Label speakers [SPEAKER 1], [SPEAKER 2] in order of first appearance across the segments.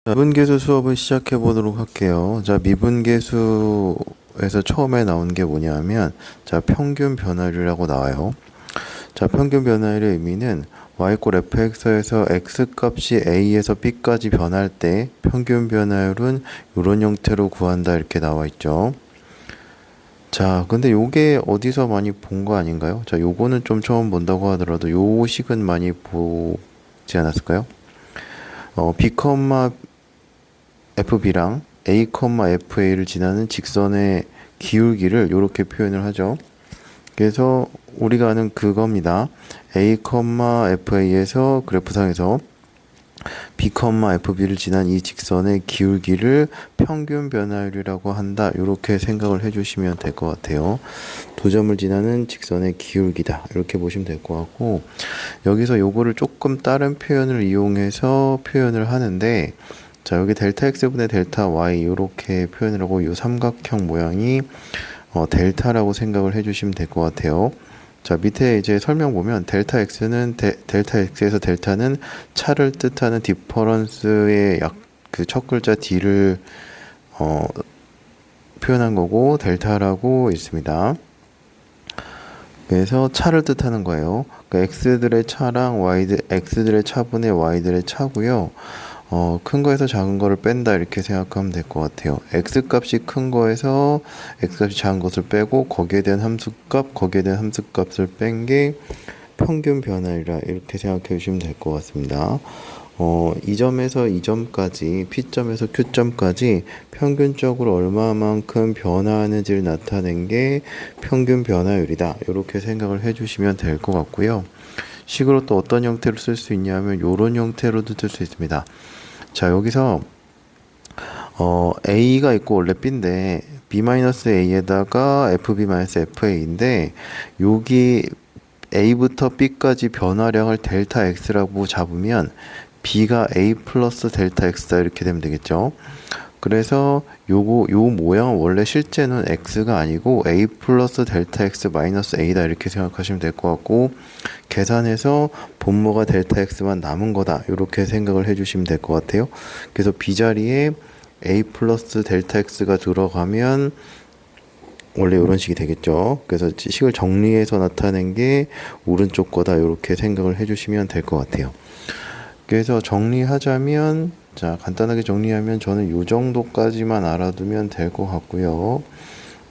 [SPEAKER 1] 미분계수 수업을 시작해 보도록 할게요. 자, 미분계수에서 처음에 나온 게 뭐냐면, 자, 평균 변화율이라고 나와요. 자, 평균 변화율의 의미는 y꼴 fx에서 x 값이 a에서 b까지 변할 때 평균 변화율은 이런 형태로 구한다 이렇게 나와 있죠. 자, 근데 요게 어디서 많이 본 거 아닌가요? 자, 요거는 좀 처음 본다고 하더라도 요 식은 많이 보지 않았을까요? b, fb랑 a, fa를 지나는 직선의 기울기를 이렇게 표현을 하죠. 그래서 우리가 아는 그겁니다. a, fa에서 그래프상에서 b, fb를 지난 이 직선의 기울기를 평균 변화율이라고 한다. 이렇게 생각을 해주시면 될 것 같아요. 두 점을 지나는 직선의 기울기다. 이렇게 보시면 될 것 같고, 여기서 요거를 조금 다른 표현을 이용해서 표현을 하는데, 자, 여기 델타 x분의 델타 y 이렇게 표현을 하고 이 삼각형 모양이 델타라고 생각을 해주시면 될 것 같아요. 자, 밑에 이제 설명 보면 델타 x는 델타 x에서 델타는 차를 뜻하는 디퍼런스의 그 첫 글자 d를 표현한 거고 델타라고 있습니다. 그래서 차를 뜻하는 거예요. 그러니까 x들의 차랑 x들의 차분의 y들의 차고요. 큰 거에서 작은 거를 뺀다 이렇게 생각하면 될 것 같아요. x값이 큰 거에서 x값이 작은 것을 빼고 거기에 대한 함수값을 뺀 게 평균 변화율이라 이렇게 생각해 주시면 될 것 같습니다. 이 점에서 이 점까지 P점에서 Q점까지 평균적으로 얼마만큼 변화하는지를 나타낸 게 평균 변화율이다. 이렇게 생각을 해주시면 될 것 같고요. 식으로 또 어떤 형태로 쓸 수 있냐면 이런 형태로도 쓸 수 있습니다. 자, 여기서 a가 있고 원래 b인데 b-a에다가 fb-fa인데 여기 a부터 b까지 변화량을 델타 x라고 잡으면 b가 a 플러스 델타 x다 이렇게 되면 되겠죠. 그래서 요 모양은 원래 실제는 x가 아니고 a 플러스 델타 x 마이너스 a다 이렇게 생각하시면 될 것 같고, 계산해서 분모가 델타 x만 남은 거다 이렇게 생각을 해주시면 될 것 같아요. 그래서 b 자리에 a 플러스 델타 x가 들어가면 원래 이런 식이 되겠죠. 그래서 식을 정리해서 나타낸 게 오른쪽 거다 이렇게 생각을 해주시면 될 것 같아요. 그래서 정리하자면, 자, 간단하게 정리하면 저는 요 정도까지만 알아두면 될 것 같고요.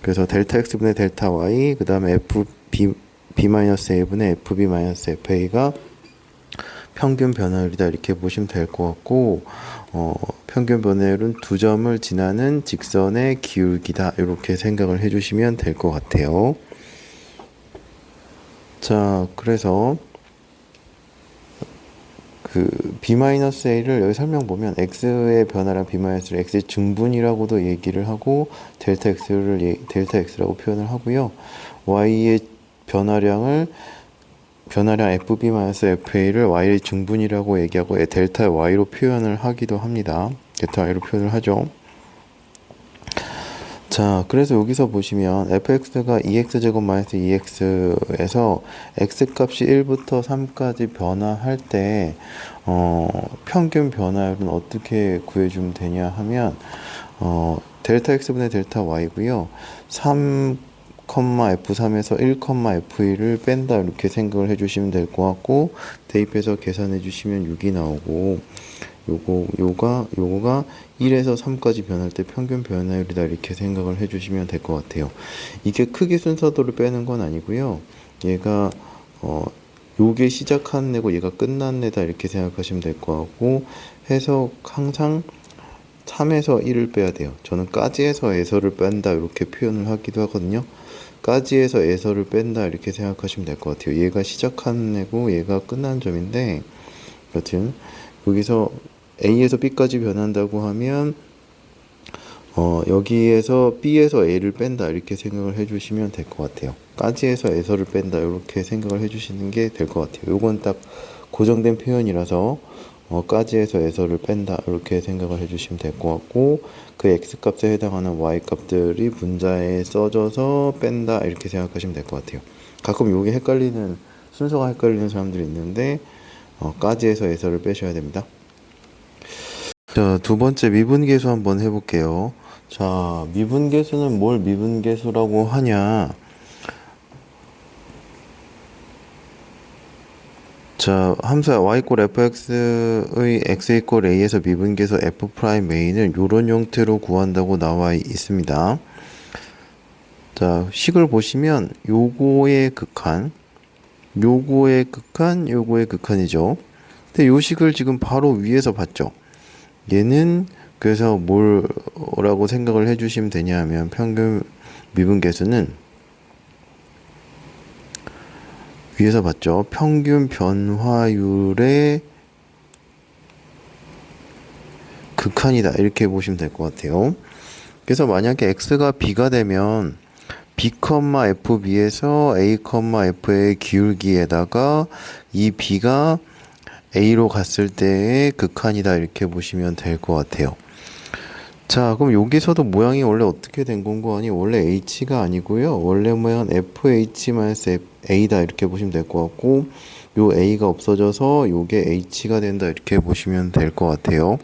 [SPEAKER 1] 그래서 델타 x분의 델타 y, 그 다음에 b-a분의 fb-fa가 평균 변화율이다 이렇게 보시면 될 것 같고, 평균 변화율은 두 점을 지나는 직선의 기울기다 이렇게 생각을 해주시면 될 것 같아요. 자, 그래서 그 b-a를 여기 설명 보면 x의 변화량 b-를 x의 증분이라고도 얘기를 하고 델타 델타 x라고 표현을 하고요. y의 변화량 fb-fa를 y의 증분이라고 얘기하고 델타 y로 표현을 하기도 합니다. 델타 y로 표현을 하죠. 자, 그래서 여기서 보시면 fx가 2x제곱 마이너스 2x에서 x값이 1부터 3까지 변화할 때 평균 변화율은 어떻게 구해주면 되냐 하면 델타 x분의 델타 y고요. 3,f3에서 1,f1을 뺀다 이렇게 생각을 해주시면 될 것 같고, 대입해서 계산해 주시면 6이 나오고, 요거가 1에서 3까지 변할 때 평균 변화율이다 이렇게 생각을 해주시면 될 것 같아요. 이게 크기 순서도를 빼는 건 아니고요. 얘가 요게 시작한 애고 얘가 끝난 애다 이렇게 생각하시면 될 것 같고, 해서 항상 3에서 1을 빼야 돼요. 저는 까지에서 에서를 뺀다 이렇게 표현을 하기도 하거든요. 까지에서 에서를 뺀다 이렇게 생각하시면 될 것 같아요. 얘가 시작한 애고 얘가 끝난 점인데, 여튼 여기서 A에서 B까지 변한다고 하면 여기에서 B에서 A를 뺀다 이렇게 생각을 해주시면 될 것 같아요. 까지에서 에서를 뺀다 이렇게 생각을 해주시는 게 될 것 같아요. 요건 딱 고정된 표현이라서 까지에서 에서를 뺀다 이렇게 생각을 해주시면 될 것 같고, 그 x값에 해당하는 y값들이 분자에 써져서 뺀다 이렇게 생각하시면 될 것 같아요. 가끔 요게 순서가 헷갈리는 사람들이 있는데 까지에서 에서를 빼셔야 됩니다. 자, 두 번째 미분계수 한번 해볼게요. 자, 미분계수는 뭘 미분계수라고 하냐? 자, 함수 y 이퀄 fx의 x 이퀄 a에서 미분계수 f 프라임 a는 이런 형태로 구한다고 나와 있습니다. 자, 식을 보시면 요거의 극한, 요거의 극한, 요거의 극한이죠. 근데 요 식을 지금 바로 위에서 봤죠. 얘는 그래서 뭐라고 생각을 해주시면 되냐 하면 평균 미분계수는 위에서 봤죠. 평균 변화율의 극한이다. 이렇게 보시면 될 것 같아요. 그래서 만약에 x가 b가 되면 b, fb에서 a, f의 기울기에다가 이 b가 a로 갔을 때의 극한이다. 이렇게 보시면 될 것 같아요. 자, 그럼 여기서도 모양이 원래 어떻게 된 건고 아니 원래 h가 아니고요. 원래 모양은 fh-a다 이렇게 보시면 될 것 같고 요 a가 없어져서 요게 h가 된다 이렇게 보시면 될 것 같아요.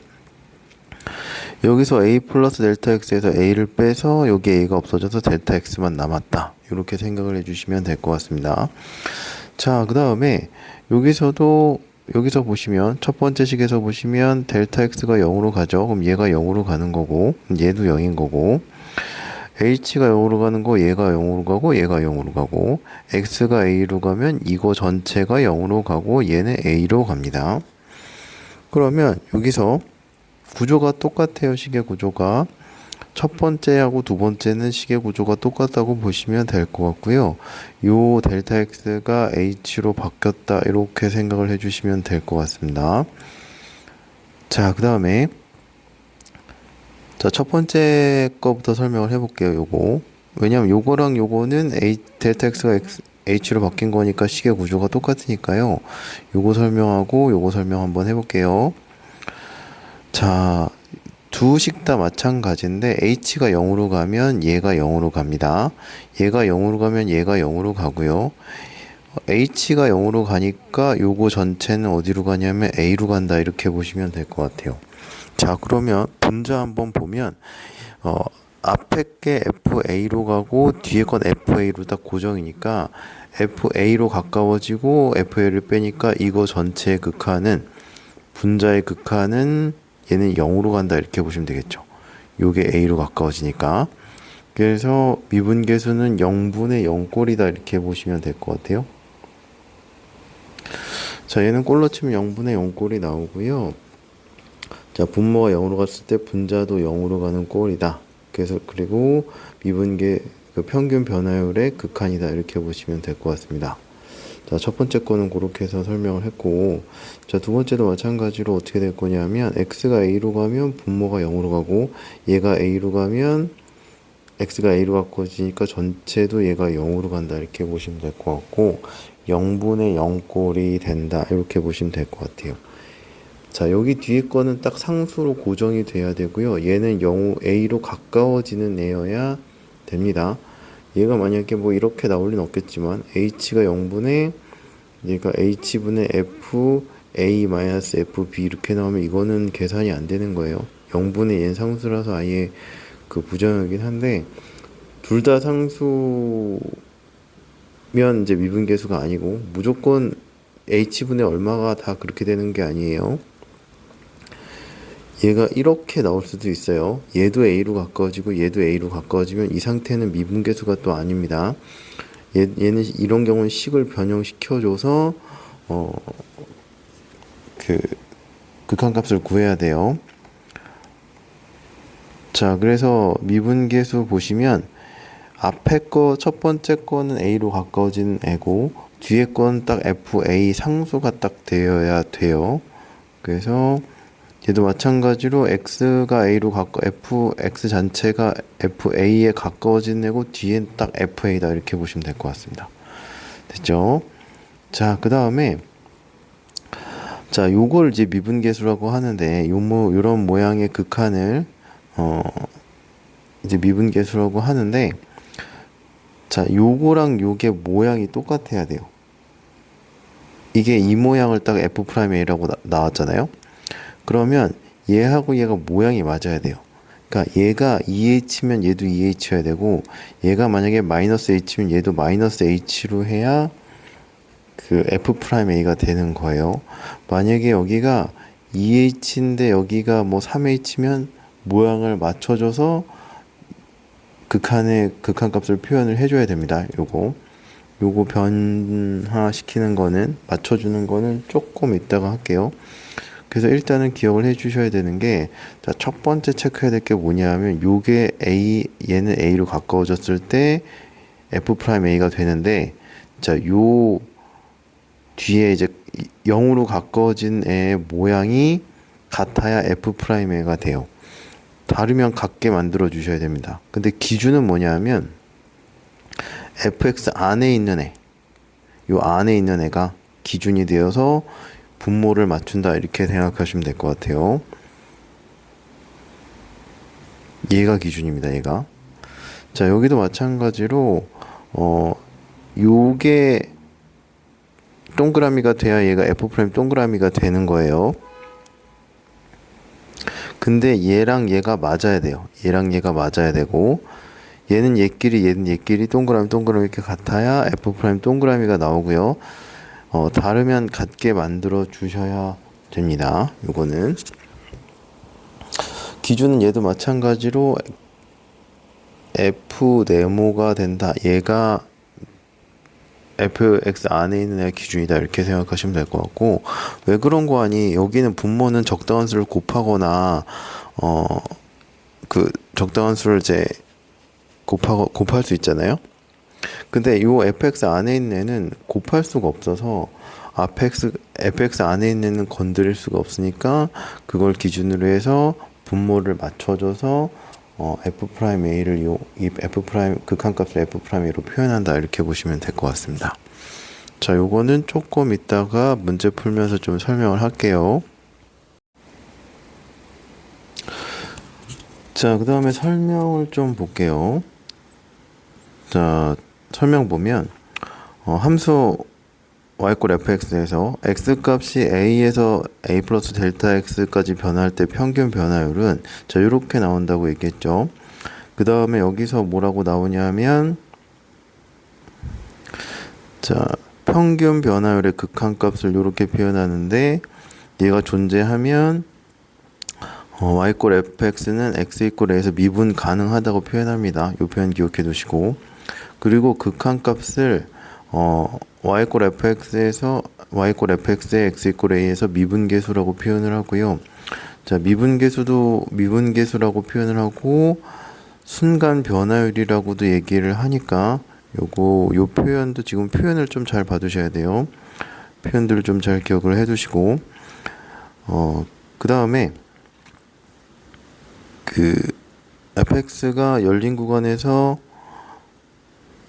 [SPEAKER 1] 여기서 a 플러스 델타 x에서 a를 빼서 여기 a가 없어져서 델타 x만 남았다. 이렇게 생각을 해주시면 될 것 같습니다. 자, 그 다음에 여기서 보시면 첫 번째 식에서 보시면 델타 x가 0으로 가죠. 그럼 얘가 0으로 가는 거고 얘도 0인 거고 h가 0으로 가는 거 얘가 0으로 가고 얘가 0으로 가고 x가 a로 가면 이거 전체가 0으로 가고 얘는 a로 갑니다. 그러면 여기서 구조가 똑같아요. 식의 구조가 첫 번째하고 두 번째는 식의 구조가 똑같다고 보시면 될 것 같고요. 요 델타 x가 h로 바뀌었다 이렇게 생각을 해주시면 될 것 같습니다. 자, 그 다음에 자, 첫 번째 거부터 설명을 해볼게요. 요거 왜냐면 요거랑 요거는 델타 x가 h로 바뀐 거니까 식의 구조가 똑같으니까요. 요거 설명하고 요거 설명 한번 해볼게요. 자, 두 식 다 마찬가지인데 h가 0으로 가면 얘가 0으로 갑니다. 얘가 0으로 가면 얘가 0으로 가고요. h가 0으로 가니까 요거 전체는 어디로 가냐면 a로 간다 이렇게 보시면 될 것 같아요. 자, 그러면 분자 한번 보면 앞에 게 fa로 가고 뒤에 건 fa로 딱 고정이니까 fa로 가까워지고 fa를 빼니까 이거 전체의 극한은 분자의 극한은 얘는 0으로 간다 이렇게 보시면 되겠죠. 요게 a로 가까워지니까. 그래서 미분계수는 0분의 0꼴이다 이렇게 보시면 될 것 같아요. 자, 얘는 꼴로 치면 0분의 0꼴이 나오고요. 자, 분모가 0으로 갔을 때 분자도 0으로 가는 꼴이다. 그래서 그리고 미분계 그 평균 변화율의 극한이다 이렇게 보시면 될 것 같습니다. 자, 첫 번째 거는 그렇게 해서 설명을 했고, 자, 두 번째도 마찬가지로 어떻게 될 거냐면, x가 a로 가면 분모가 0으로 가고, 얘가 a로 가면 x가 a로 바꿔지니까 전체도 얘가 0으로 간다. 이렇게 보시면 될 것 같고, 0분의 0꼴이 된다. 이렇게 보시면 될 것 같아요. 자, 여기 뒤에 거는 딱 상수로 고정이 돼야 되고요. 얘는 a로 가까워지는 애여야 됩니다. 얘가 만약에 뭐 이렇게 나올 리는 없겠지만 h가 0분의 얘가 h분의 f a-fb 이렇게 나오면 이거는 계산이 안 되는 거예요. 0분의 얘는 상수라서 아예 그 부정이긴 한데 둘 다 상수면 이제 미분계수가 아니고 무조건 h분의 얼마가 다 그렇게 되는 게 아니에요. 얘가 이렇게 나올 수도 있어요. 얘도 a로 가까워지고 얘도 a로 가까워지면 이 상태는 미분계수가 또 아닙니다. 얘는 이런 경우는 식을 변형시켜줘서 그 극한값을 구해야 돼요. 자, 그래서 미분계수 보시면 앞에 거 첫 번째 거는 a로 가까워지는 애고 뒤에 건 딱 fa 상수가 딱 되어야 돼요. 그래서 얘도 마찬가지로 x가 a로 x 전체가 fa에 가까워진 애고 뒤엔 딱 fa다 이렇게 보시면 될 것 같습니다. 됐죠? 자, 그 다음에 자, 요걸 이제 미분계수라고 하는데 요런 모양의 극한을 이제 미분계수라고 하는데 자, 요거랑 요게 모양이 똑같아야 돼요. 이게 이 모양을 딱 f'a라고 나왔잖아요. 그러면 얘하고 얘가 모양이 맞아야 돼요. 그러니까 얘가 2h면 얘도 2h여야 되고, 얘가 만약에 마이너스 h면 얘도 마이너스 h로 해야 그 f'a가 되는 거예요. 만약에 여기가 2h인데 여기가 뭐 3h면 모양을 맞춰줘서 극한값을 표현을 해줘야 됩니다. 요거 변화시키는 거는, 맞춰주는 거는 조금 이따가 할게요. 그래서 일단은 기억을 해 주셔야 되는 게, 자, 첫 번째 체크해야 될 게 뭐냐면, 요게 얘는 A로 가까워졌을 때 F'A가 되는데, 자, 요 뒤에 이제 0으로 가까워진 애의 모양이 같아야 F'A가 돼요. 다르면 같게 만들어 주셔야 됩니다. 근데 기준은 뭐냐면, fx 안에 있는 애, 요 안에 있는 애가 기준이 되어서 분모를 맞춘다, 이렇게 생각하시면 될 것 같아요. 얘가 기준입니다. 얘가. 자, 여기도 마찬가지로 요게 동그라미가 돼야 얘가 f' 동그라미가 되는 거예요. 근데 얘랑 얘가 맞아야 돼요. 얘랑 얘가 맞아야 되고, 얘는 얘끼리 동그라미 이렇게 같아야 f' 동그라미가 나오고요. 다르면 같게 만들어 주셔야 됩니다. 요거는 기준은 얘도 마찬가지로 f 네모가 된다, 얘가 fx 안에 있는 애가 기준이다, 이렇게 생각하시면 될 것 같고, 왜 그런 거 아니, 여기는 분모는 적당한 수를 곱하거나 그 적당한 수를 이제 곱할 수 있잖아요. 근데 요 fx 안에 있는 애는 곱할 수가 없어서, fx 안에 있는 애는 건드릴 수가 없으니까, 그걸 기준으로 해서 분모를 맞춰줘서 f'a를 이 f' 극한값을 f'a로 표현한다, 이렇게 보시면 될 것 같습니다. 자, 요거는 조금 이따가 문제 풀면서 좀 설명을 할게요. 자, 그 다음에 설명을 좀 볼게요. 자, 설명 보면 함수 y꼴 fx에서 x값이 a에서 a 플러스 델타 x까지 변할 때 평균 변화율은, 자, 이렇게 나온다고 얘기했죠. 그 다음에 여기서 뭐라고 나오냐면, 자, 평균 변화율의 극한값을 이렇게 표현하는데, 얘가 존재하면 y꼴 fx는 x 이꼴 a에서 미분 가능하다고 표현합니다. 이 표현 기억해 두시고, 그리고 극한값을 y꼴 fx의 x 이꼴 a에서 미분계수라고 표현을 하고요. 자, 미분계수라고 표현을 하고, 순간 변화율이라고도 얘기를 하니까, 요 표현도 지금 표현을 좀 잘 봐두셔야 돼요. 표현들을 좀 잘 기억을 해 두시고, 그 다음에 fx가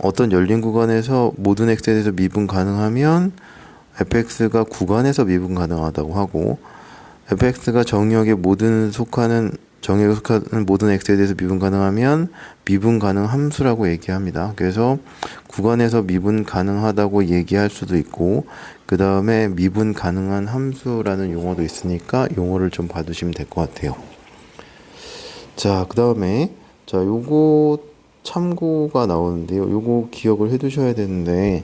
[SPEAKER 1] 어떤 열린 구간에서 모든 x에 대해서 미분 가능하면 fx가 구간에서 미분 가능하다고 하고, fx가 정의역에 속하는 모든 x에 대해서 미분 가능하면 미분 가능 함수라고 얘기합니다. 그래서 구간에서 미분 가능하다고 얘기할 수도 있고, 그 다음에 미분 가능한 함수라는 용어도 있으니까 용어를 좀 봐두시면 될 것 같아요. 자, 그 다음에 요거 참고가 나오는데요. 요거 기억을 해 두셔야 되는데,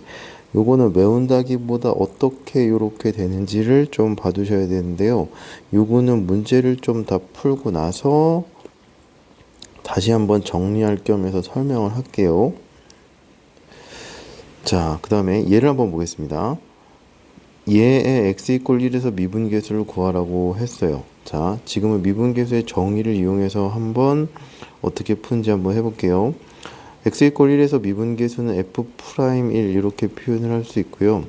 [SPEAKER 1] 요거는 외운다기보다 어떻게 요렇게 되는지를 좀 봐두셔야 되는데요. 요거는 문제를 좀 다 풀고 나서 다시 한번 정리할 겸해서 설명을 할게요. 자, 그 다음에 얘를 한번 보겠습니다. 얘의 x 이꼴 1에서 미분계수를 구하라고 했어요. 자, 지금은 미분계수의 정의를 이용해서 한번 어떻게 푸는지 한번 해볼게요. x 이꼴 1에서 미분계수는 f'1 이렇게 표현을 할 수 있고요.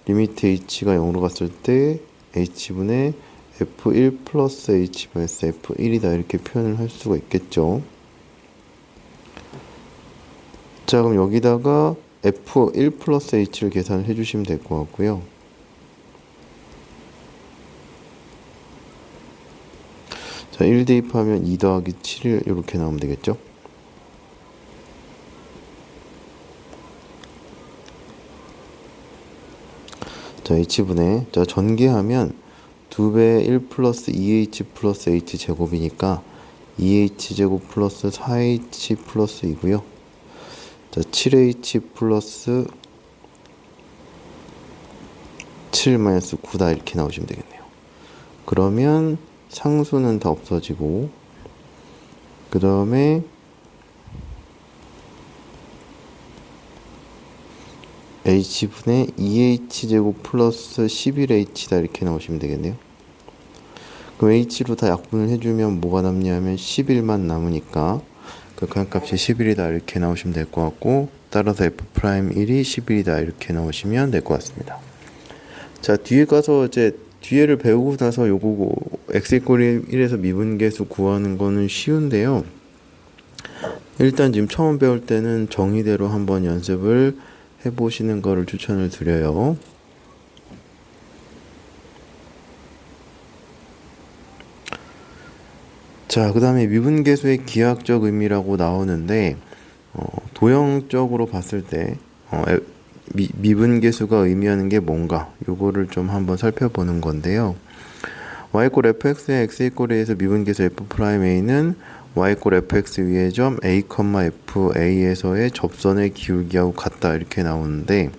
[SPEAKER 1] 리미트 h가 0으로 갔을 때 h분의 f1 플러스 h vs f1이다, 이렇게 표현을 할 수가 있겠죠. 자, 그럼 여기다가 f1 플러스 h를 계산을 해주시면 될 것 같고요. 자, 1 대입하면 2 더하기 7 이렇게 나오면 되겠죠. 자, h분의, 자, 전개하면 2배 1 플러스 2h 플러스 h 제곱이니까 2h 제곱 플러스 4h 플러스 이고요. 자, 7h 플러스 7 마이너스 9다 이렇게 나오시면 되겠네요. 그러면 상수는 다 없어지고 그 다음에 h분의 2h 제곱 플러스 11h다 이렇게 나오시면 되겠네요. 그럼 h로 다 약분을 해주면 뭐가 남냐면 11만 남으니까 극한값이 11이다 이렇게 나오시면 될 것 같고, 따라서 f'1이 11이다 이렇게 나오시면 될 것 같습니다. 자, 뒤에 가서 이제 뒤에를 배우고 나서 요거 x 이퀄 1에서 미분계수 구하는 거는 쉬운데요. 일단 지금 처음 배울 때는 정의대로 한번 연습을 해보시는 거를 추천을 드려요. 자, 그 다음에 미분계수의 기하학적 의미라고 나오는데 도형적으로 봤을 때 미분계수가 의미하는 게 뭔가 요거를 좀 한번 살펴보는 건데요. y 이퀄 fx의 x 이퀄에 의해서 미분계수 f'a는 y 이퀄 fx 위의 점 a, fa에서의 접선의 기울기하고 같다 이렇게 나오는데,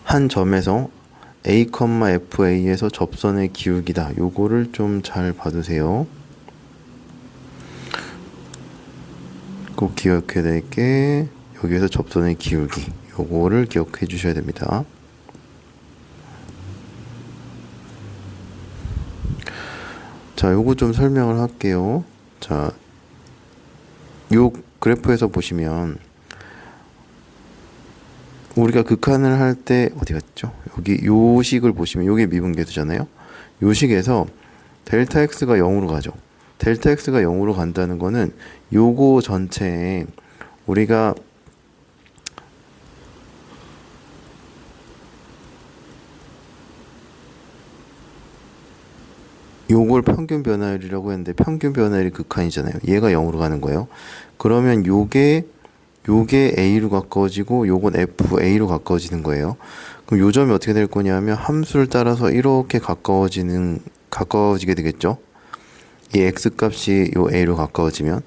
[SPEAKER 1] 한 점에서 a, fa에서 접선의 기울기다. 요거를 좀 잘 봐두세요. 꼭 기억해야 될 게 여기에서 접선의 기울기, 요거를 기억해 주셔야 됩니다. 자, 요거 좀 설명을 할게요. 자, 요 그래프에서 보시면 우리가 극한을 할 때 어디 갔죠? 여기 요 식을 보시면 요게 미분계수잖아요. 요 식에서 델타 x가 0으로 가죠. 델타 x가 0으로 간다는 거는 요거 전체에 우리가 요걸 평균 변화율이라고 했는데 평균 변화율이 극한이잖아요. 얘가 0으로 가는 거예요. 그러면 요게 a로 가까워지고 요건 fa로 가까워지는 거예요. 그럼 요 점이 어떻게 될 거냐면 함수를 따라서 이렇게 가까워지게 되겠죠. 이 x 값이 요 a로 가까워지면,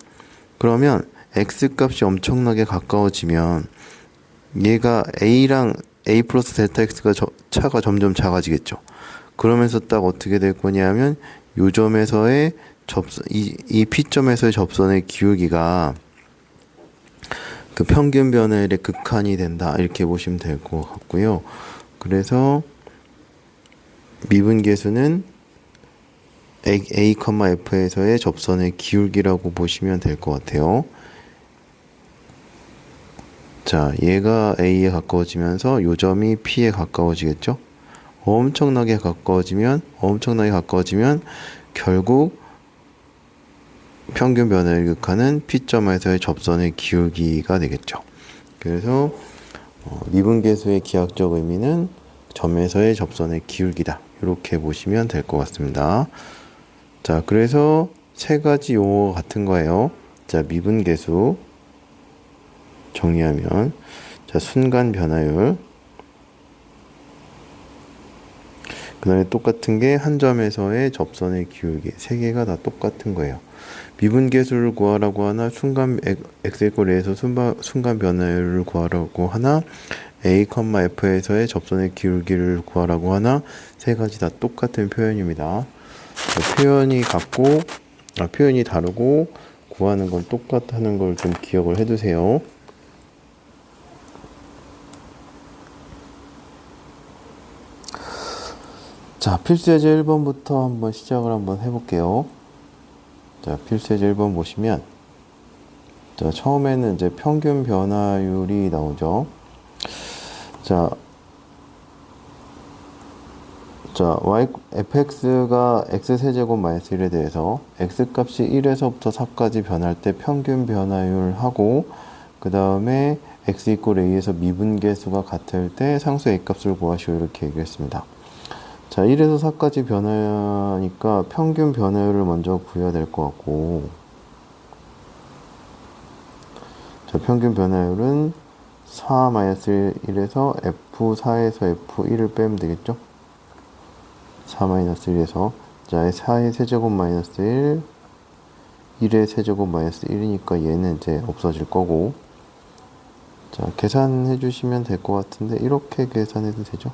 [SPEAKER 1] 그러면 x 값이 엄청나게 가까워지면 얘가 a랑 a 플러스 델타 x가 차가 점점 작아지겠죠. 그러면서 딱 어떻게 될 거냐면 요 점에서의 이 P점에서의 접선의 기울기가 그 평균 변화율의 극한이 된다 이렇게 보시면 될 것 같고요. 그래서 미분계수는 a, f에서의 접선의 기울기라고 보시면 될 것 같아요. 자, 얘가 a에 가까워지면서 요 점이 p에 가까워지겠죠. 엄청나게 가까워지면 결국 평균 변화율 극한은 P점에서의 접선의 기울기가 되겠죠. 그래서 미분계수의 기하학적 의미는 점에서의 접선의 기울기다. 이렇게 보시면 될 것 같습니다. 자, 그래서 세 가지 용어가 같은 거예요. 자, 미분계수 정리하면, 자, 순간 변화율, 그 다음에 똑같은 게 한 점에서의 접선의 기울기, 세 개가 다 똑같은 거예요. 미분계수를 구하라고 하나, x 이퀄 에서 순간 변화율을 구하라고 하나, a, f에서의 접선의 기울기를 구하라고 하나, 세 가지 다 똑같은 표현입니다. 표현이 다르고 구하는 건 똑같다는 걸 좀 기억을 해두세요. 자, 필수예제 1번부터 한번 시작을 한번 해볼게요. 자, 필수예제 1번 보시면, 자, 처음에는 이제 평균 변화율이 나오죠. 자, fx가 x세제곱 마이너스 1에 대해서 x값이 1에서부터 4까지 변할 때 평균 변화율하고, 그 다음에 x 이퀄 a에서 미분계수가 같을 때 상수 a값을 구하시오 이렇게 얘기했습니다. 자, 1에서 4까지 변하니까 평균 변화율을 먼저 구해야 될 것 같고, 자, 평균 변화율은 4-1에서 F4에서 F1을 빼면 되겠죠? 4-1에서 자 4의 세제곱 마이너스 1 1의 세제곱 마이너스 1이니까 얘는 이제 없어질 거고, 자 계산해 주시면 될 것 같은데 이렇게 계산해도 되죠.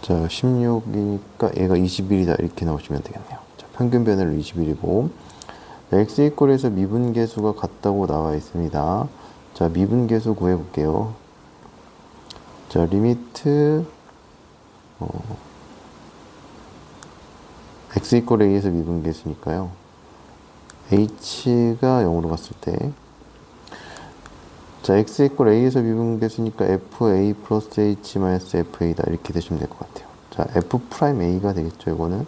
[SPEAKER 1] 자 16이니까 얘가 21이다 이렇게 나오시면 되겠네요. 자 평균 변화율 21이고, x 이퀄에서 미분계수가 같다고 나와 있습니다. 자 미분계수 구해 볼게요. 자 리미트 x 이퀄 a에서 미분계수니까요, h가 0으로 갔을 때, 자 x 이퀄 a에서 미분계수니까 fa 플러스 h 마이너스 fa다 이렇게 되시면 될 것 같아요. 자 f 프라임 a가 되겠죠. 이거는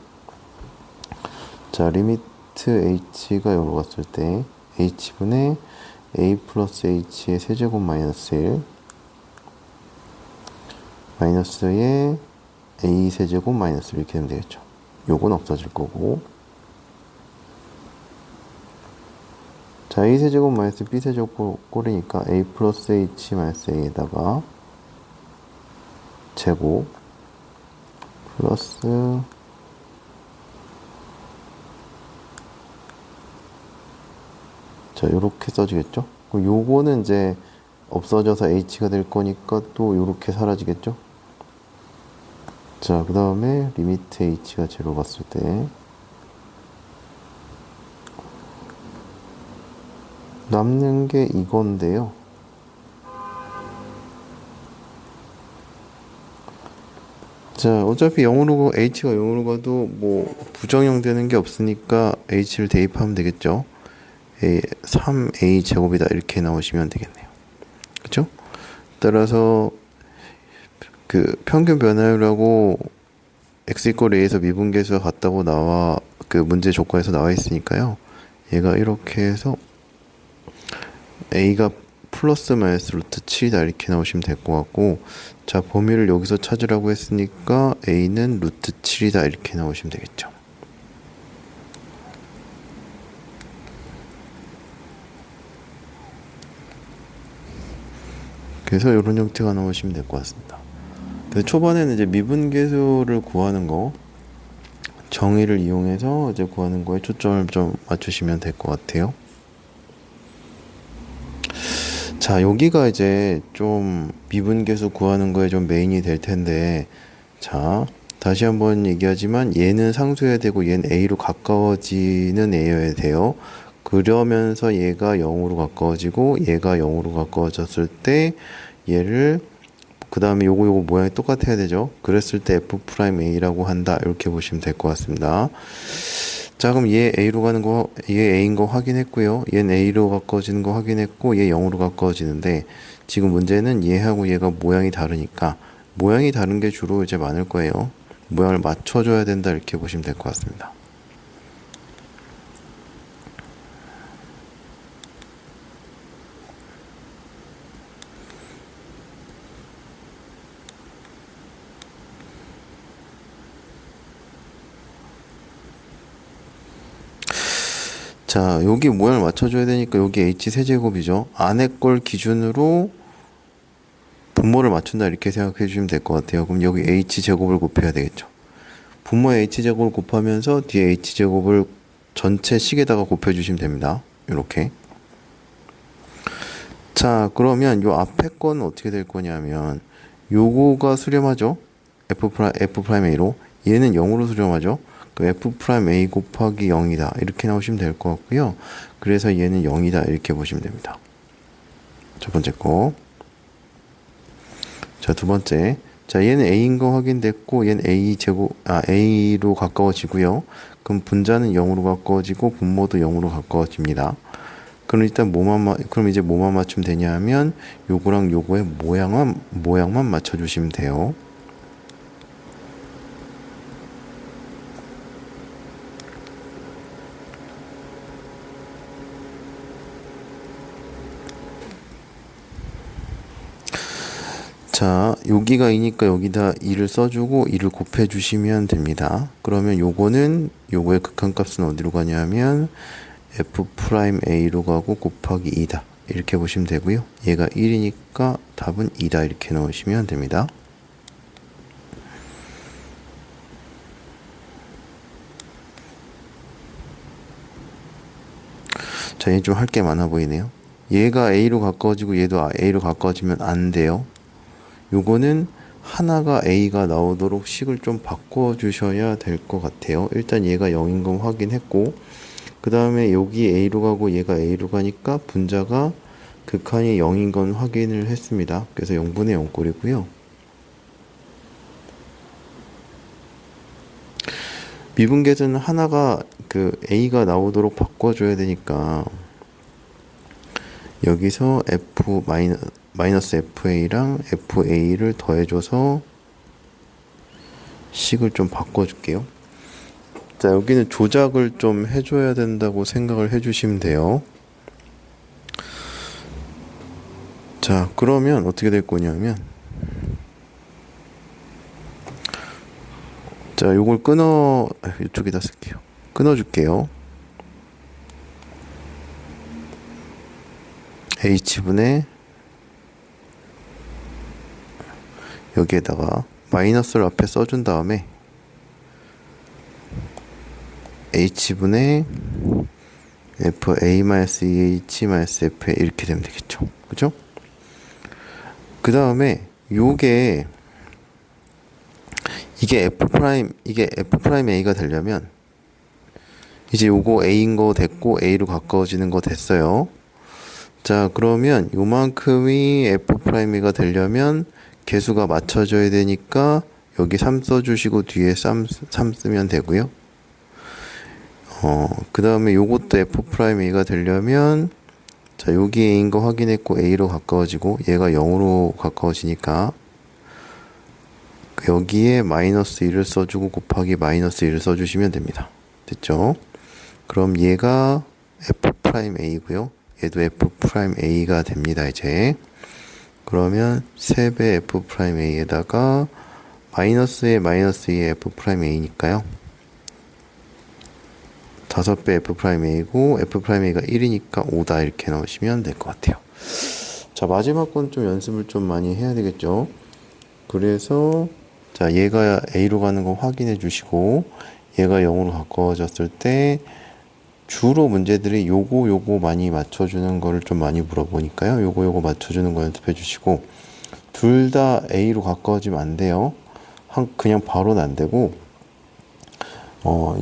[SPEAKER 1] 자 리미트 h가 0으로 갔을 때 h분의 a 플러스 h의 세제곱 마이너스 1 마이너스의 a 세제곱 마이너스 이렇게 되면 되겠죠. 요건 없어질 거고, 자 a 세제곱 마이너스 b 세제곱 꼴이니까 a 플러스 h 마이너스 a에다가 제곱 플러스 자 요렇게 써지겠죠. 요거는 이제 없어져서 h가 될 거니까 또 요렇게 사라지겠죠. 자 그 다음에 리미트 h가 0 갔을 때 남는 게 이건데요. 자 어차피 0으로 h가 0으로 가도 뭐 부정형 되는 게 없으니까 h를 대입하면 되겠죠. 3a 제곱이다 이렇게 나오시면 되겠네요. 그쵸? 따라서 그 평균 변화율하고 x 이퀄 a에서 미분계수가 같다고 나와 그 문제 조건에서 나와 있으니까요. 얘가 이렇게 해서 a가 플러스 마이너스 루트 7이다 이렇게 나오시면 될 것 같고, 자 범위를 여기서 찾으라고 했으니까 a는 루트 7이다 이렇게 나오시면 되겠죠. 그래서 이런 형태가 나오시면 될 것 같습니다. 그래서 초반에는 이제 미분계수를 구하는 거, 정의를 이용해서 이제 구하는 거에 초점을 좀 맞추시면 될 것 같아요. 자 여기가 이제 좀 미분계수 구하는 거에 좀 메인이 될 텐데, 자 다시 한번 얘기하지만 얘는 상수여야 되고 얘는 a로 가까워지는 애여야 돼요. 그러면서 얘가 0으로 가까워지고 얘가 0으로 가까워졌을 때 얘를 그 다음에 요거 모양이 똑같아야 되죠. 그랬을 때 f'a라고 한다 이렇게 보시면 될 것 같습니다. 자 그럼 얘 a로 가는 거, 얘 a인 거 확인했고요. 얘는 a로 가까워지는 거 확인했고 얘 0으로 가까워지는데, 지금 문제는 얘하고 얘가 모양이 다르니까 모양이 다른 게 주로 이제 많을 거예요. 모양을 맞춰줘야 된다 이렇게 보시면 될 것 같습니다. 자 여기 모양을 맞춰줘야 되니까 여기 h 세제곱이죠. 안에 걸 기준으로 분모를 맞춘다 이렇게 생각해 주시면 될 것 같아요. 그럼 여기 h제곱을 곱해야 되겠죠. 분모의 h제곱을 곱하면서 뒤에 h제곱을 전체 식에다가 곱해주시면 됩니다. 이렇게. 자 그러면 요 앞에 건 어떻게 될 거냐면 요거가 수렴하죠. f'a로 얘는 0으로 수렴하죠. 그 f'a 곱하기 0이다 이렇게 나오시면 될 것 같고요. 그래서 얘는 0이다 이렇게 보시면 됩니다. 첫 번째 거. 자 두 번째, 자 얘는 a인 거 확인됐고 얘는 a로 가까워지고요. 그럼 분자는 0으로 가까워지고 분모도 0으로 가까워집니다. 그럼 일단 그럼 이제 뭐만 맞추면 되냐면 요거랑 요거의 모양만 맞춰주시면 돼요. 자 여기가 2니까 여기다 2를 써주고 2를 곱해주시면 됩니다. 그러면 요거는 요거의 극한값은 어디로 가냐면 f'a로 가고 곱하기 2다 이렇게 보시면 되고요. 얘가 1이니까 답은 2다 이렇게 넣으시면 됩니다. 자, 얘 좀 할 게 많아 보이네요. 얘가 A로 가까워지고 얘도 A로 가까워지면 안 돼요. 요거는 하나가 A가 나오도록 식을 좀 바꿔주셔야 될 것 같아요. 일단 얘가 0인 건 확인했고, 그 다음에 여기 A로 가고 얘가 A로 가니까 분자가 극한이 0인 건 확인을 했습니다. 그래서 0분의 0꼴이고요. 미분계수는 하나가 그 A가 나오도록 바꿔줘야 되니까 여기서 F 마이너스 FA랑 FA를 더해줘서 식을 좀 바꿔줄게요. 자, 여기는 조작을 좀 해줘야 된다고 생각을 해주시면 돼요. 자, 그러면 어떻게 될 거냐면, 자, 요걸 이쪽에다 쓸게요. 끊어줄게요. H분의 여기에다가 마이너스를 앞에 써준 다음에 H분의 FA-EH-FA 이렇게 되면 되겠죠. 그죠? 그 다음에 이게 F'A가 되려면 이제 요거 A인 거 됐고 A로 가까워지는 거 됐어요. 자, 그러면 요만큼이 F'A가 되려면 개수가 맞춰져야 되니까 여기 3 써주시고 뒤에 3 쓰면 되고요. 그 다음에 요것도 F'A가 되려면 자, 여기 A인 거 확인했고 A로 가까워지고 얘가 0으로 가까워지니까 여기에 마이너스 1을 써주고 곱하기 마이너스 1을 써주시면 됩니다. 됐죠? 그럼 얘가 F'A고요. 얘도 F'A가 됩니다. 이제 그러면 3배 F'A에다가 마이너스에 마이너스 2의 F'A니까요. 5배 F'A고 F'A가 1이니까 5다 이렇게 넣으시면 될 것 같아요. 자, 마지막 건 좀 연습을 좀 많이 해야 되겠죠. 그래서 자, 얘가 A로 가는 거 확인해 주시고 얘가 0으로 가까워졌을 때 주로 문제들이 요거 많이 맞춰주는 거를 좀 많이 물어보니까요. 요거 맞춰주는 거 연습해 주시고 둘 다 A로 가까워지면 안 돼요. 그냥 바로는 안 되고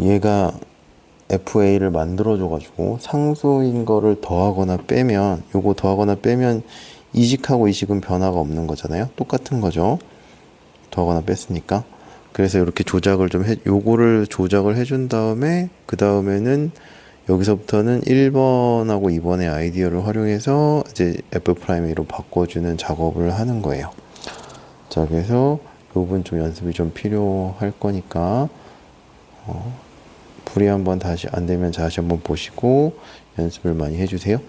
[SPEAKER 1] 얘가 FA를 만들어줘가지고 상수인 거를 더하거나 빼면 요거 더하거나 빼면 이직하고 이식은 변화가 없는 거잖아요. 똑같은 거죠. 더하거나 뺐으니까. 그래서 이렇게 조작을 좀 요거를 조작을 해준 다음에 그 다음에는 여기서부터는 1번하고 2번의 아이디어를 활용해서 이제 F'A로 바꿔주는 작업을 하는 거예요. 자, 그래서 요 부분 좀 연습이 좀 필요할 거니까 불이 한번 다시 안 되면 다시 한번 보시고 연습을 많이 해주세요.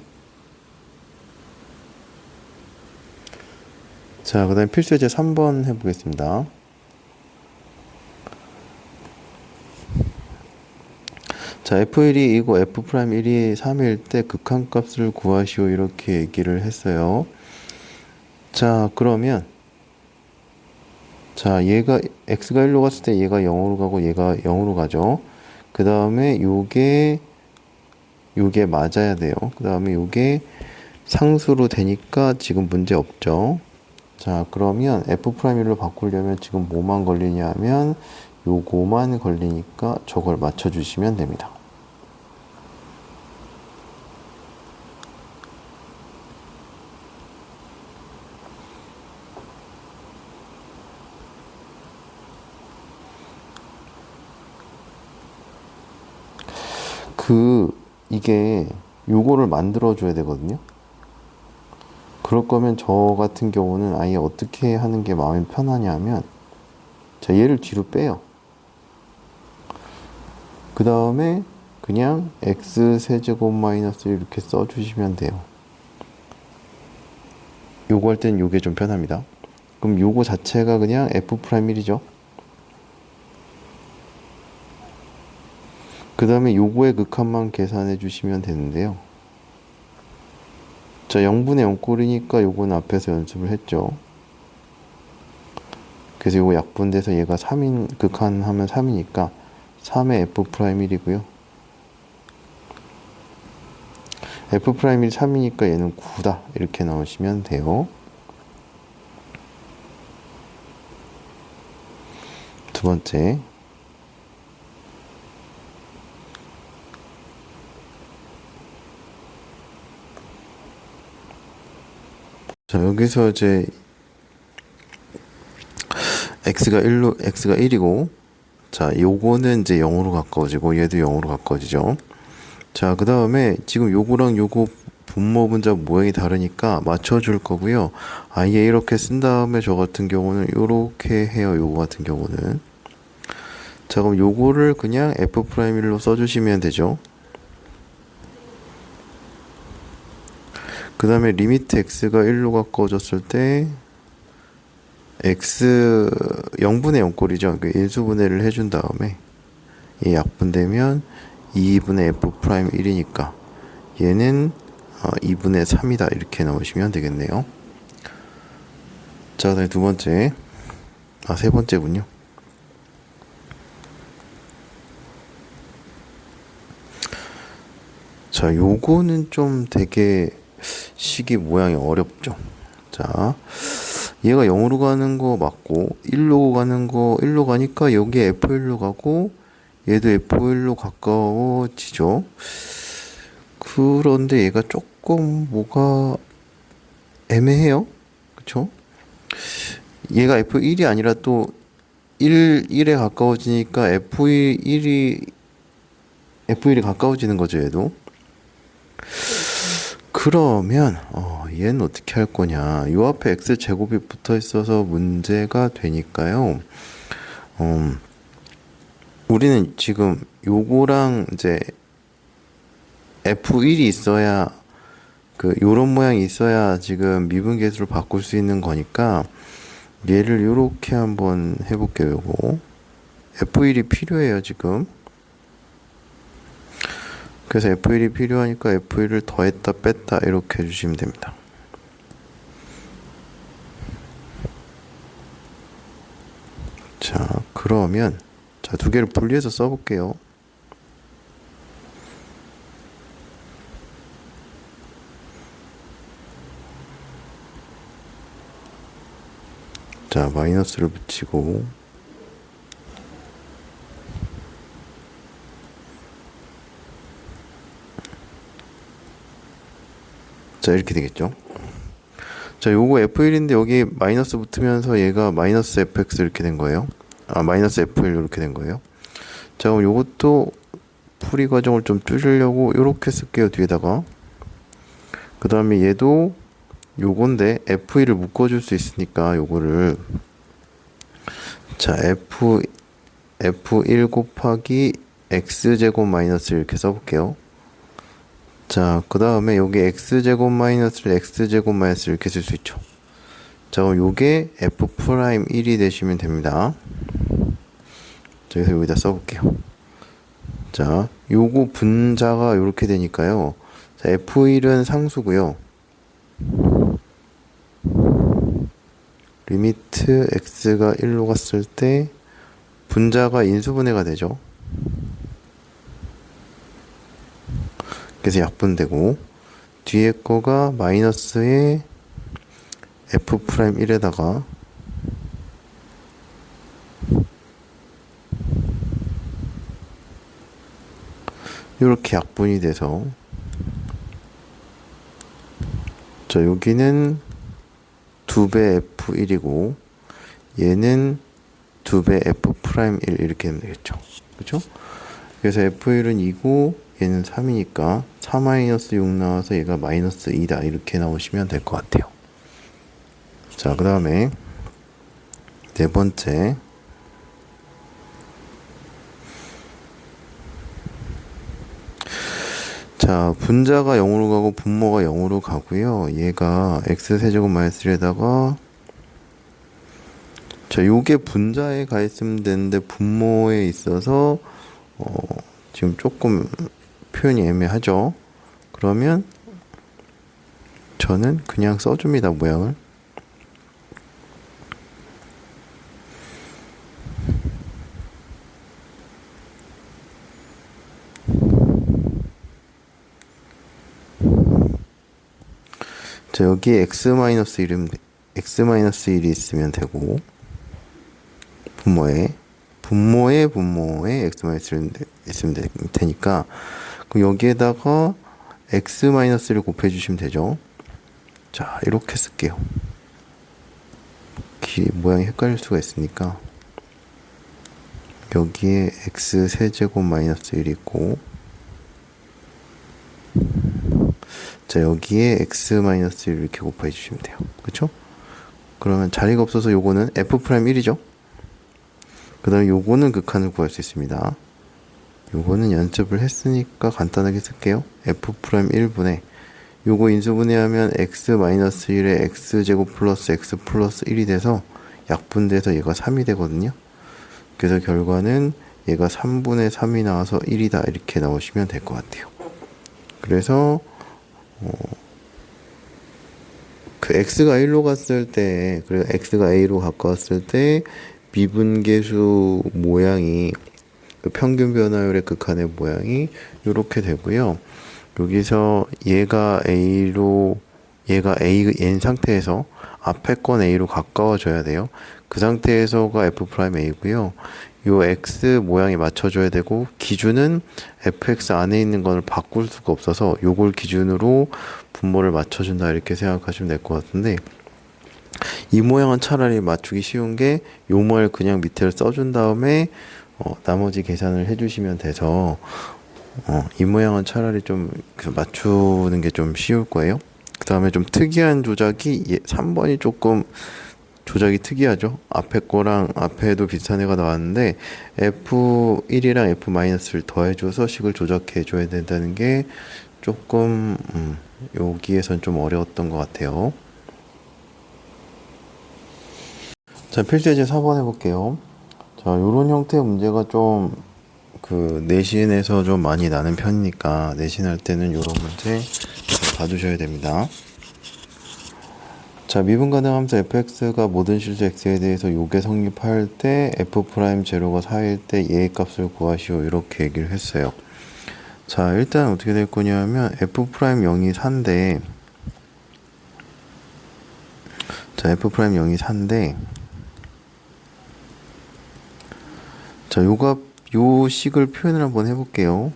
[SPEAKER 1] 자, 그 다음에 필수 예제 3번 해보겠습니다. 자, F1이 2고 F'1이 3일 때 극한값을 구하시오 이렇게 얘기를 했어요. 자, 그러면 자, 얘가 x가 1로 갔을 때 얘가 0으로 가고 얘가 0으로 가죠. 그 다음에 요게 맞아야 돼요. 그 다음에 요게 상수로 되니까 지금 문제 없죠. 자, 그러면 F'A로 바꾸려면 지금 뭐만 걸리냐 하면 요거만 걸리니까 저걸 맞춰주시면 됩니다. 이게 요거를 만들어 줘야 되거든요. 그럴 거면 저 같은 경우는 아예 어떻게 하는 게 마음이 편하냐면 자, 얘를 뒤로 빼요. 그 다음에 그냥 x 세제곱 마이너스 이렇게 써주시면 돼요. 요거 할 땐 요게 좀 편합니다. 그럼 요거 자체가 그냥 F'1이죠. 그 다음에 요거의 극한만 계산해 주시면 되는데요. 자, 0분의 0꼴이니까 요거는 앞에서 연습을 했죠. 그래서 요거 약분돼서 얘가 3인, 극한하면 3이니까 3의 F'1이고요. F'이 3이니까 얘는 9다. 이렇게 나오시면 돼요. 두 번째. 자, 여기서 이제 x가 1이고, 자, 요거는 이제 0으로 가까워지고, 얘도 0으로 가까워지죠. 자, 그 다음에 지금 요거랑 요거 분모 분자 모양이 다르니까 맞춰줄 거고요. 아예 이렇게 쓴 다음에 저 같은 경우는 요렇게 해요. 요거 같은 경우는. 자, 그럼 요거를 그냥 F'1로 써주시면 되죠. 그 다음에 리미트 x가 1로 가까워졌을 때 x 0분의 0꼴이죠. 그 인수분해를 해준 다음에 이 약분되면 2분의 F'1이니까 얘는 2분의 3이다. 이렇게 넣으시면 되겠네요. 자, 그다음에 두 번째. 세 번째군요. 자, 요거는 좀 되게 식이 모양이 어렵죠. 자, 얘가 0으로 가는 거 맞고 1로 가는 거 1로 가니까 여기에 F1로 가고 얘도 F1로 가까워지죠. 그런데 얘가 조금 뭐가 애매해요. 그쵸? 얘가 F1이 아니라 또 1에 가까워지니까 F1이 가까워지는 거죠, 얘도. 그러면 얘는 어떻게 할 거냐. 요 앞에 x제곱이 붙어 있어서 문제가 되니까요. 우리는 지금 요거랑 이제 F1이 있어야 요런 모양이 있어야 지금 미분계수를 바꿀 수 있는 거니까 얘를 요렇게 한번 해볼게요. 요거 F1이 필요해요, 지금. 그래서 F1이 필요하니까 F1을 더했다 뺐다 이렇게 해주시면 됩니다. 자, 그러면 자, 두 개를 분리해서 써볼게요. 자, 마이너스를 붙이고 자, 이렇게 되겠죠. 자, 요거 F1인데 여기 마이너스 붙으면서 얘가 마이너스 fx 이렇게 된 거예요. 마이너스 f1 이렇게 된 거예요. 자, 그럼 요것도 풀이 과정을 좀 줄이려고 요렇게 쓸게요, 뒤에다가. 그 다음에 얘도 요건데 f1을 묶어줄 수 있으니까 요거를 자, f1 곱하기 x제곱 마이너스 이렇게 써볼게요. 자, 그 다음에 여기 x제곱 마이너스를 x제곱 마이너스 이렇게 쓸 수 있죠. 자, 그럼 요게 f'1이 되시면 됩니다. 자, 그래서 여기다 써볼게요. 자, 요거 분자가 요렇게 되니까요. 자, f1은 상수고요. 리미트 x가 1로 갔을 때 분자가 인수분해가 되죠. 그래서 약분되고 뒤에 거가 마이너스의 f'1에다가 이렇게 약분이 돼서 자, 여기는 2배 f1이고 얘는 2배 f'1 이렇게 되면 되겠죠. 그렇죠? 그래서 f1은 2고 얘는 3이니까 4-6 나와서 얘가 마이너스 2다 이렇게 나오시면 될 것 같아요. 자, 그 다음에 네 번째. 자, 분자가 0으로 가고 분모가 0으로 가고요. 얘가 x세제곱 마이너스 1에다가 자, 요게 분자에 가 있으면 되는데 분모에 있어서 지금 조금 표현이 애매하죠. 그러면 저는 그냥 써줍니다, 모양을. 자, 여기에 x-1이 있으면 되고, 분모에 x-1이 있으면 되니까, 그럼 여기에다가 x-를 곱해주시면 되죠. 자, 이렇게 쓸게요. 모양이 헷갈릴 수가 있으니까, 여기에 x 세제곱 마이너스 1이 있고, 자, 여기에 x-1을 이렇게 곱해 주시면 돼요. 그쵸? 그러면 자리가 없어서 요거는 f'1이죠? 그 다음에 요거는 극한을 구할 수 있습니다. 요거는 연습을 했으니까 간단하게 쓸게요. f'1분의 요거 인수분해하면 x-1에 x제곱 플러스 x 플러스 1이 돼서 약분돼서 얘가 3이 되거든요. 그래서 결과는 얘가 3분의 3이 나와서 1이다 이렇게 나오시면 될 것 같아요. 그래서 그 x가 1로 갔을 때, 그리고 x가 a로 가까웠을 때 미분계수 모양이 그 평균 변화율의 극한의 모양이 이렇게 되고요. 여기서 얘가 a인 상태에서 앞에 건 a로 가까워져야 돼요. 그 상태에서가 f'a고요. 요 x 모양이 맞춰줘야 되고, 기준은 fx 안에 있는 걸 바꿀 수가 없어서 요걸 기준으로 분모를 맞춰준다 이렇게 생각하시면 될 것 같은데, 이 모양은 차라리 맞추기 쉬운 게 요 모양을 그냥 밑에 써준 다음에 나머지 계산을 해주시면 돼서 이 모양은 차라리 좀 맞추는 게 좀 쉬울 거예요. 그 다음에 좀 특이한 조작이 3번이 조금 조작이 특이하죠. 앞에 거랑 앞에도 비슷한 애가 나왔는데 F1이랑 F-를 더해줘서 식을 조작해 줘야 된다는 게 조금 여기에선 좀 어려웠던 것 같아요. 자, 필수예제 4번 해볼게요. 자, 요런 형태의 문제가 좀 내신에서 좀 많이 나는 편이니까 내신할 때는 요런 문제 잘 봐주셔야 됩니다. 자, 미분 가능 함수 fx가 모든 실수 x에 대해서 요게 성립할 때 f'0가 4일 때 얘의 값을 구하시오 이렇게 얘기를 했어요. 자, 일단 어떻게 될 거냐면 f'0이 4인데, 자, f'0이 4인데, 자, 요 식을 표현을 한번 해볼게요.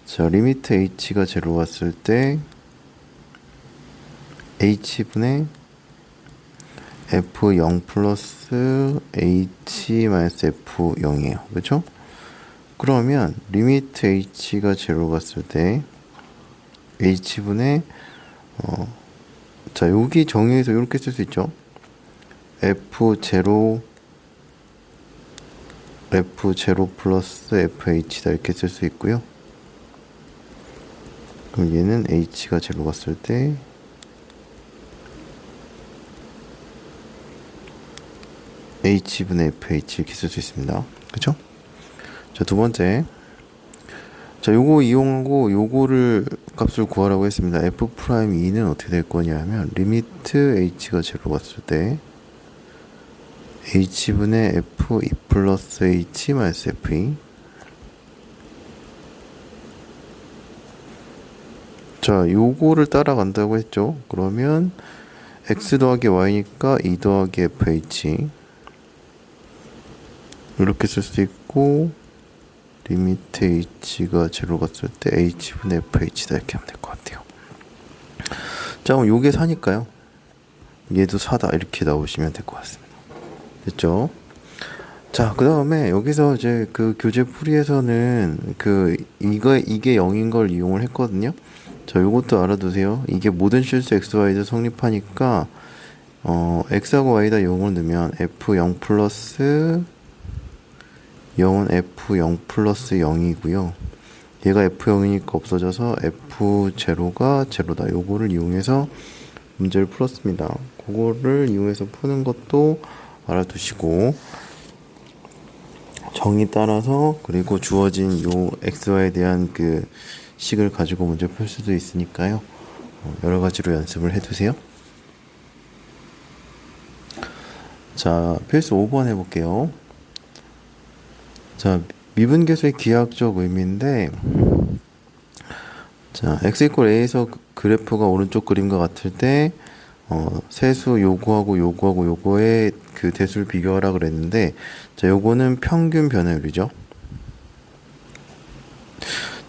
[SPEAKER 1] 자, 리미트 h가 0 갔을 때 h분의 f0 플러스 h 마이너스 f0이에요. 그렇죠? 그러면 리미트 h가 0 갔을 때 h분의 자, 여기 정의해서 이렇게 쓸 수 있죠. f0 플러스 fh다 이렇게 쓸 수 있고요. 그럼 얘는 h가 0 갔을 때 h분의 fh 이렇게 쓸 수 있습니다. 그쵸? 자, 두 번째. 자, 요거 이용하고 요거를 값을 구하라고 했습니다. f'2는 어떻게 될 거냐 하면 리미트 h가 0 갔을 때 h분의 f2 플러스 h 마이너스 f2. 자, 요거를 따라간다고 했죠. 그러면 x 더하기 y니까 2 더하기 fh 이렇게 쓸 수 있고, 리미트 h가 0 갔을 때 h분의 fh다 이렇게 하면 될 것 같아요. 자, 그럼 요게 4니까요. 얘도 4다 이렇게 나오시면 될 것 같습니다. 됐죠? 자, 그 다음에 여기서 이제 그 교재 풀이에서는 이게 0인 걸 이용을 했거든요. 자, 요것도 알아두세요. 이게 모든 실수 x, y도 성립하니까 x하고 y에다 0을 넣으면 f0 플러스 0은 f0 플러스 0이고요. 얘가 f0이니까 없어져서 f0가 0다. 요거를 이용해서 문제를 풀었습니다. 그거를 이용해서 푸는 것도 알아두시고, 정의 따라서 그리고 주어진 요 xy에 대한 그 식을 가지고 문제 풀 수도 있으니까요. 여러 가지로 연습을 해두세요. 자, 필수 5번 해볼게요. 자, 미분계수의 기하학적 의미인데, 자, x 이퀄 a에서 그래프가 오른쪽 그림과 같을 때 세수 요거하고 요거하고 요거의 그 대수를 비교하라 그랬는데, 자, 요거는 평균 변화율이죠.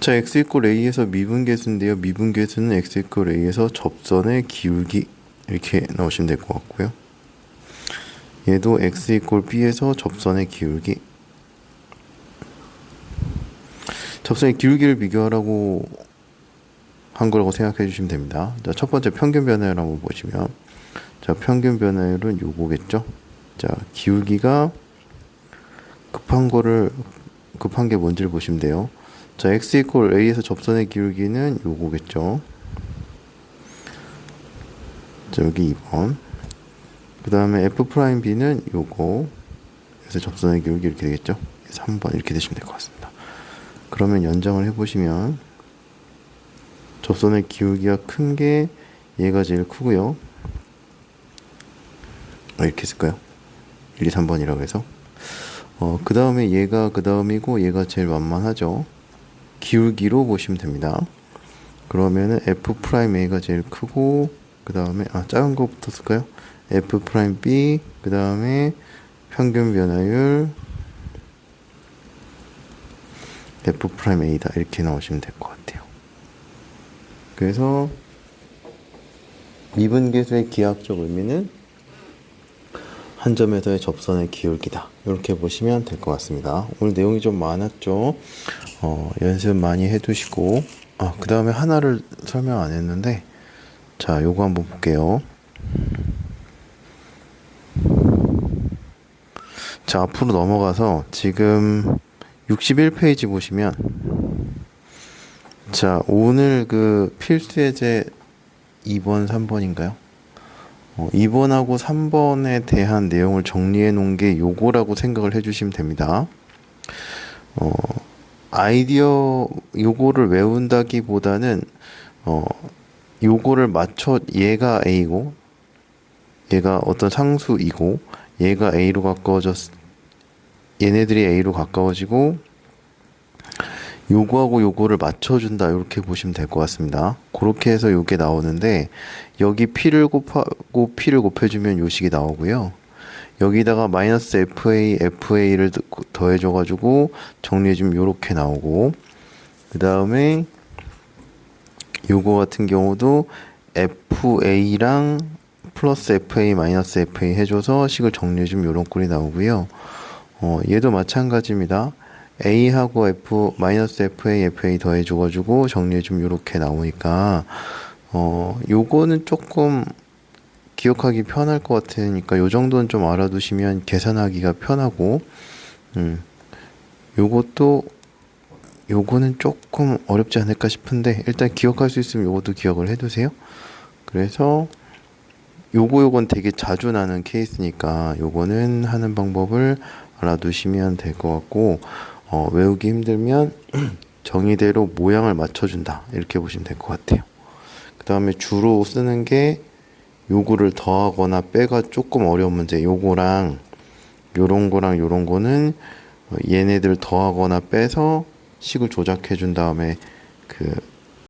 [SPEAKER 1] 자, x 이퀄 a에서 미분계수인데요. 미분계수는 x 이퀄 a에서 접선의 기울기 이렇게 나오시면 될 것 같고요. 얘도 x 이퀄 b에서 접선의 기울기. 접선의 기울기를 비교하라고 한 거라고 생각해 주시면 됩니다. 자, 첫 번째 평균 변화율 한번 보시면, 자, 평균 변화율은 요거겠죠. 자, 기울기가 급한 게 뭔지를 보시면 돼요. 자, x 이퀄 a에서 접선의 기울기는 요거겠죠. 자, 여기 2번. 그 다음에 f 프라임 b는 요거. 그래서 접선의 기울기 이렇게 되겠죠. 3번 이렇게 되시면 될 것 같습니다. 그러면 연장을 해보시면 접선의 기울기가 큰 게 얘가 제일 크고요. 이렇게 쓸까요? 1, 2, 3번이라고 해서. 그 다음에 얘가 그 다음이고 얘가 제일 만만하죠. 기울기로 보시면 됩니다. 그러면은 f 프라임 a가 제일 크고, 그 다음에 작은 거부터 쓸까요? f 프라임 b, 그 다음에 평균 변화율 f 프라임 a다 이렇게 나오시면 될 것 같아요. 그래서 미분계수의 기하학적 의미는 한 점에서의 접선의 기울기다, 이렇게 보시면 될 것 같습니다. 오늘 내용이 좀 많았죠. 연습 많이 해두시고, 그 다음에 하나를 설명 안 했는데, 자, 요거 한번 볼게요. 자, 앞으로 넘어가서 지금 61페이지 보시면, 자, 오늘 그 필수예제 2번, 3번인가요? 2번하고 3번에 대한 내용을 정리해 놓은 게 요거라고 생각을 해 주시면 됩니다. 아이디어 요거를 외운다기보다는 요거를 맞춰, 얘가 A고 얘가 어떤 상수이고 얘가 A로 얘네들이 A로 가까워지고 요거하고 요거를 맞춰준다, 이렇게 보시면 될 것 같습니다. 그렇게 해서 요게 나오는데, 여기 P를 곱하고 P를 곱해주면 요 식이 나오고요. 여기다가 마이너스 FA를 더해줘가지고 정리해주면 요렇게 나오고, 그 다음에 요거 같은 경우도 FA랑 플러스 FA 마이너스 FA 해줘서 식을 정리해주면 요런 꼴이 나오고요. 얘도 마찬가지입니다. A하고 F 마이너스 FA FA 더해줘가지고 정리해주면 요렇게 나오니까 요거는 조금 기억하기 편할 것 같으니까 요 정도는 좀 알아두시면 계산하기가 편하고, 요거는 조금 어렵지 않을까 싶은데, 일단 기억할 수 있으면 요것도 기억을 해두세요. 그래서 요건 되게 자주 나는 케이스니까 요거는 하는 방법을 알아두시면 될 것 같고, 외우기 힘들면 정의대로 모양을 맞춰준다, 이렇게 보시면 될 것 같아요. 그 다음에 주로 쓰는 게 요거를 더하거나 빼가 조금 어려운 문제, 요거랑 요런 거랑 요런 거는 얘네들 더하거나 빼서 식을 조작해 준 다음에 그